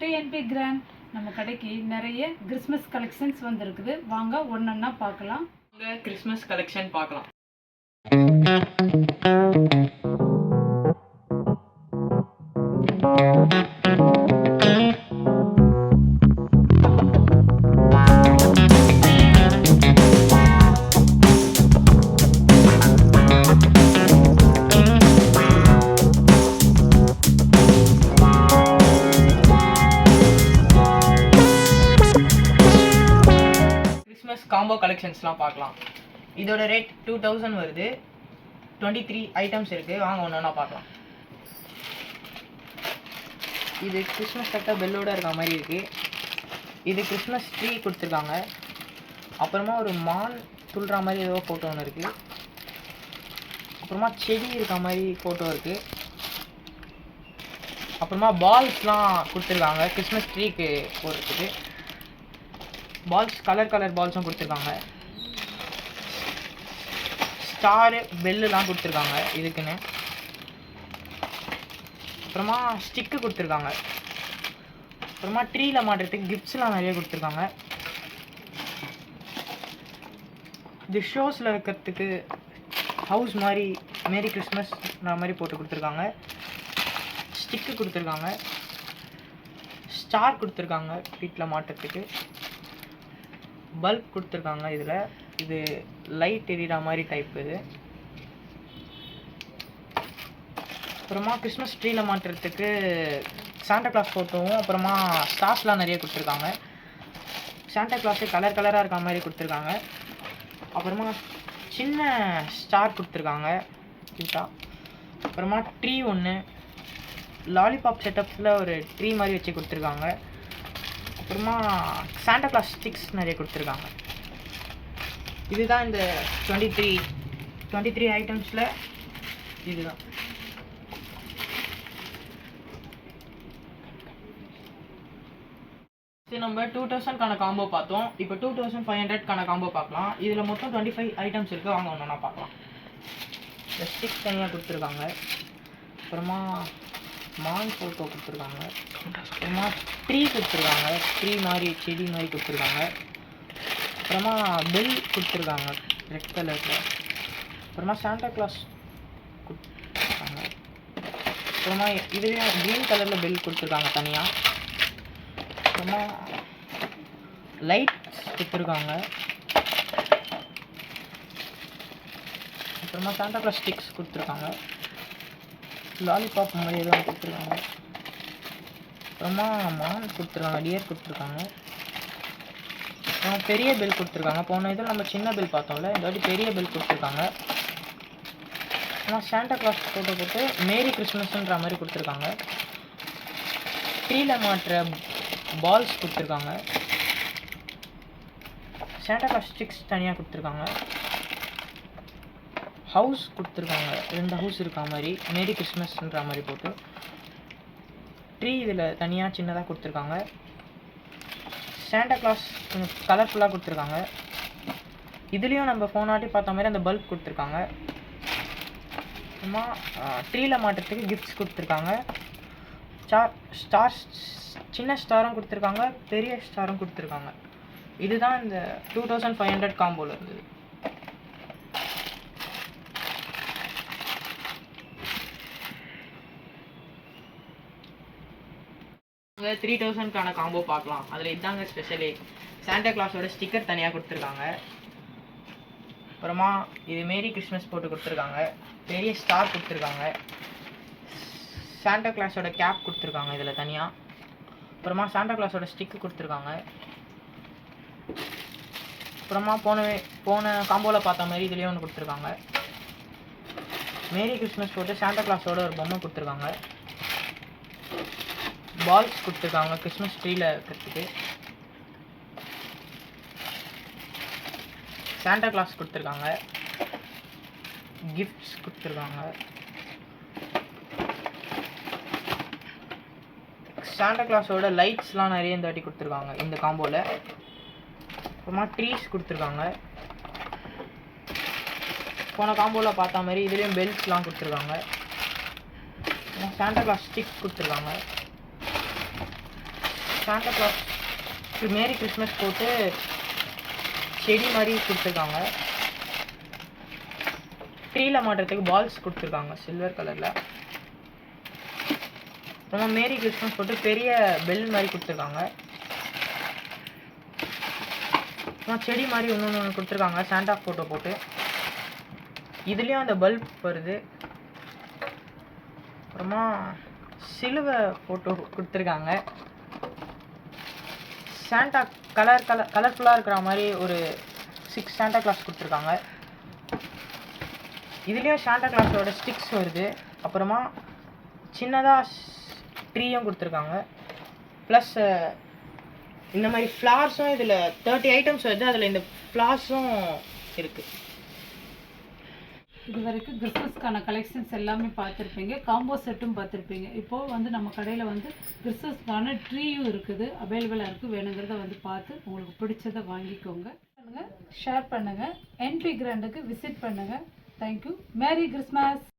To NP grand. நம்ம கடைக்கு நிறைய கிறிஸ்மஸ் கலெக்ஷன்ஸ் வந்திருக்குது. வாங்க ஒன்னொன்னா பார்க்கலாம். கிறிஸ்மஸ் கலெக்ஷன் பார்க்கலாம். காம்போ கலெக்ஷன்ஸ்லாம் பார்க்கலாம். இதோட ரேட் 2000 வருது. 23 ஐட்டம்ஸ் இருக்குது. வாங்க ஒன்று ஒன்றா பார்க்கலாம். இது கிறிஸ்மஸ் கரெக்டாக பெல்லோடு இருக்க மாதிரி இருக்குது. இது கிறிஸ்மஸ் ட்ரீ கொடுத்துருக்காங்க. அப்புறமா ஒரு மான் துள்ளுற மாதிரி ஏதோ ஃபோட்டோ ஒன்று இருக்குது. அப்புறமா செடி இருக்க மாதிரி ஃபோட்டோ இருக்குது. அப்புறமா பால்ஸ்லாம் கொடுத்துருக்காங்க கிறிஸ்மஸ் ட்ரீக்கு போடுறதுக்கு. பால்ஸ் கலர் பால்ஸும் கொடுத்துருக்காங்க. ஸ்டாரு பெல்லுலாம் கொடுத்துருக்காங்க இதுக்குன்னு. அப்புறமா ஸ்டிக்கு கொடுத்துருக்காங்க. அப்புறமா ட்ரீயில் மாட்டுறதுக்கு கிஃப்ட்ஸ்லாம் நிறைய கொடுத்துருக்காங்க. இது ஷோஸில் வைக்கிறதுக்கு ஹவுஸ் மாதிரி மேரி கிறிஸ்மஸ் மாதிரி போட்டு கொடுத்துருக்காங்க. ஸ்டிக்கு கொடுத்துருக்காங்க. ஸ்டார் கொடுத்துருக்காங்க வீட்டில் மாட்டுறதுக்கு. பல்ப் கொடுத்துருக்காங்க. இதில் இது லைட் எரியிற மாதிரி டைப். இது அப்புறமா கிறிஸ்மஸ் ட்ரீயில் மாட்டுறதுக்கு சாண்டா கிளாஸ் ஃபோட்டோவும் அப்புறமா ஸ்டார்ஸ்லாம் நிறைய கொடுத்துருக்காங்க. சாண்டா கிளாஸு கலராக இருக்க மாதிரி கொடுத்துருக்காங்க. அப்புறமா சின்ன ஸ்டார் கொடுத்துருக்காங்க கியூட்டாக. அப்புறமா ட்ரீ ஒன்று லாலிபாப் செட்டப்பில் ஒரு ட்ரீ மாதிரி வச்சு கொடுத்துருக்காங்க. அப்புறமா சாண்டா கிளாஸ் ஸ்டிக்ஸ் நிறைய கொடுத்துருக்காங்க. இதுதான் இந்த 23 ஐட்டம்ஸில் இதுதான். சரி, நம்ம 2000க்கான காம்போ பார்த்தோம். இப்போ 2500க்கான காம்போ பார்க்கலாம். இதில் மொத்தம் 25 ஐட்டம்ஸ் இருக்குது. வாங்க ஒன்றா பார்க்கலாம். இந்த ஸ்டிக்ஸ் தனியாக கொடுத்துருக்காங்க. அப்புறமா மான் ஃபோட்டோ கொடுத்துருக்காங்க. அப்புறமா ட்ரீ கொடுத்துருக்காங்க. ட்ரீ மாதிரி செடி மாதிரி கொடுத்துருக்காங்க. அப்புறமா பெல் கொடுத்துருக்காங்க ரெட் கலரில். அப்புறமா சாண்டா கிளாஸ் கொடுத்துருக்காங்க. அப்புறமா இதுலேயும் க்ரீன் கலரில் பெல் கொடுத்துருக்காங்க தனியாக. அப்புறமா லைட்ஸ் கொடுத்துருக்காங்க. அப்புறமா சாண்டா கிளாஸ் ஸ்டிக்ஸ் கொடுத்துருக்காங்க. லாலிபாப் மாதிரி எதுவும் கொடுத்துருக்காங்க. அப்புறமா மான் கொடுத்துருக்காங்க. டியர் கொடுத்துருக்காங்க. அப்புறம் பெரிய பெல் கொடுத்துருக்காங்க. போன இதில் நம்ம சின்ன பெல் பார்த்தோம்ல, இந்த வாட்டி பெரிய பெல் கொடுத்துருக்காங்க. அப்புறம் சாண்டா கிளாஸ் ஃபோட்டோ போட்டு மேரி கிறிஸ்மஸ்ன்ற மாதிரி கொடுத்துருக்காங்க. ட்ரீயில் மாட்டுற பால்ஸ் கொடுத்துருக்காங்க. சாண்டா கிளாஸ் ஸ்டிக்ஸ் தனியாக கொடுத்துருக்காங்க. ஹவுஸ் கொடுத்துருக்காங்க. 2 ஹவுஸ் இருக்கா மாதிரி மேரி கிறிஸ்மஸ்ன்ற மாதிரி போட்டு. ட்ரீ இதில் தனியாக சின்னதாக கொடுத்துருக்காங்க. சாண்டா கிளாஸ் கொஞ்சம் கலர்ஃபுல்லாக கொடுத்துருக்காங்க. இதுலேயும் நம்ம ஃபோனாட்டி பார்த்த மாதிரி அந்த பல்ப் கொடுத்துருக்காங்க. அப்புறமா ட்ரீயில் மாட்டுறதுக்கு கிஃப்ட்ஸ் கொடுத்துருக்காங்க. ஸ்டார்ஸ் சின்ன ஸ்டாரும் கொடுத்துருக்காங்க, பெரிய ஸ்டாரும் கொடுத்துருக்காங்க. இதுதான் இந்த 2500 காம்போவில் இருந்தது. 3000க்கான காம்போ பார்க்கலாம். அதில் இதாங்க ஸ்பெஷலி. சாண்டா கிளாஸோட ஸ்டிக்கர் தனியாக கொடுத்துருக்காங்க. அப்புறமா இது மேரி கிறிஸ்மஸ் போட்டு கொடுத்துருக்காங்க. பெரிய ஸ்டார் கொடுத்துருக்காங்க. சாண்டா கிளாஸோட கேப் கொடுத்துருக்காங்க இதில் தனியாக. அப்புறமா சாண்டா கிளாஸோட ஸ்டிக்கு கொடுத்துருக்காங்க. அப்புறமா போன காம்போவில் பார்த்த மாதிரி இதுலேயும் ஒன்று கொடுத்துருக்காங்க. மேரி கிறிஸ்மஸ் போட்டு சாண்டா கிளாஸோட ஒரு பொம்மை கொடுத்துருக்காங்க. பால்ஸ் கொடுத்துருக்காங்க கிறிஸ்மஸ் ட்ரீயில் இருக்கிறதுக்கு. சாண்டா கிளாஸ் கொடுத்துருக்காங்க. கிஃப்ட்ஸ் கொடுத்துருக்காங்க. சாண்டா கிளாஸோட லைட்ஸ்லாம் நிறைய இந்த வாட்டி கொடுத்துருக்காங்க இந்த காம்போவில். அப்புறமா ட்ரீஸ் கொடுத்துருக்காங்க. போன காம்போவில் பார்த்த மாதிரி இதுலேயும் பெல்ட்ஸ்லாம் கொடுத்துருக்காங்க. சாண்டா கிளாஸ் ஸ்டிக் கொடுத்துருக்காங்க. சாண்டா கிளாஸ் மேரி கிறிஸ்மஸ் போட்டு செடி மாதிரி கொடுத்துருக்காங்க. ட்ரீல மாட்டுறதுக்கு பால்ஸ் கொடுத்துருக்காங்க சில்வர் கலரில். அப்புறமா மேரி கிறிஸ்மஸ் போட்டு பெரிய பெல் மாதிரி கொடுத்துருக்காங்க. அப்புறமா செடி மாதிரி ஒன்று கொடுத்துருக்காங்க சாண்டா ஃபோட்டோ போட்டு. இதுலேயும் அந்த பல்ப் வருது. அப்புறமா சிலுவை ஃபோட்டோ கொடுத்துருக்காங்க. சாண்டா கலர்ஃபுல்லாக இருக்கிற மாதிரி ஒரு 6 சாண்டா கிளாஸ் கொடுத்துருக்காங்க. இதுலேயும் சாண்டா கிளாஸோட ஸ்டிக்ஸ் வருது. அப்புறமா சின்னதாக ட்ரீயும் கொடுத்துருக்காங்க. ப்ளஸ் இந்த மாதிரி ஃப்ளார்ஸும் இதில் 30 ஐட்டம்ஸ் வருது. அதில் இந்த ஃப்ளார்ஸும் இருக்குது. இது வரைக்கும் கிறிஸ்மஸ்க்கான கலெக்ஷன்ஸ் எல்லாமே பார்த்துருப்பீங்க, காம்போ செட்டும் பார்த்துருப்பீங்க. இப்போது வந்து நம்ம கடையில் வந்து கிறிஸ்மஸ்க்கான ட்ரீயும் இருக்குது, அவைலபிளாக இருக்குது. வேணுங்கிறத வந்து பார்த்து உங்களுக்கு பிடிச்சதை வாங்கிக்கோங்க. ஷேர் பண்ணுங்கள். என்பி கிராண்டுக்கு விசிட் பண்ணுங்கள். தேங்க்யூ. Merry Christmas.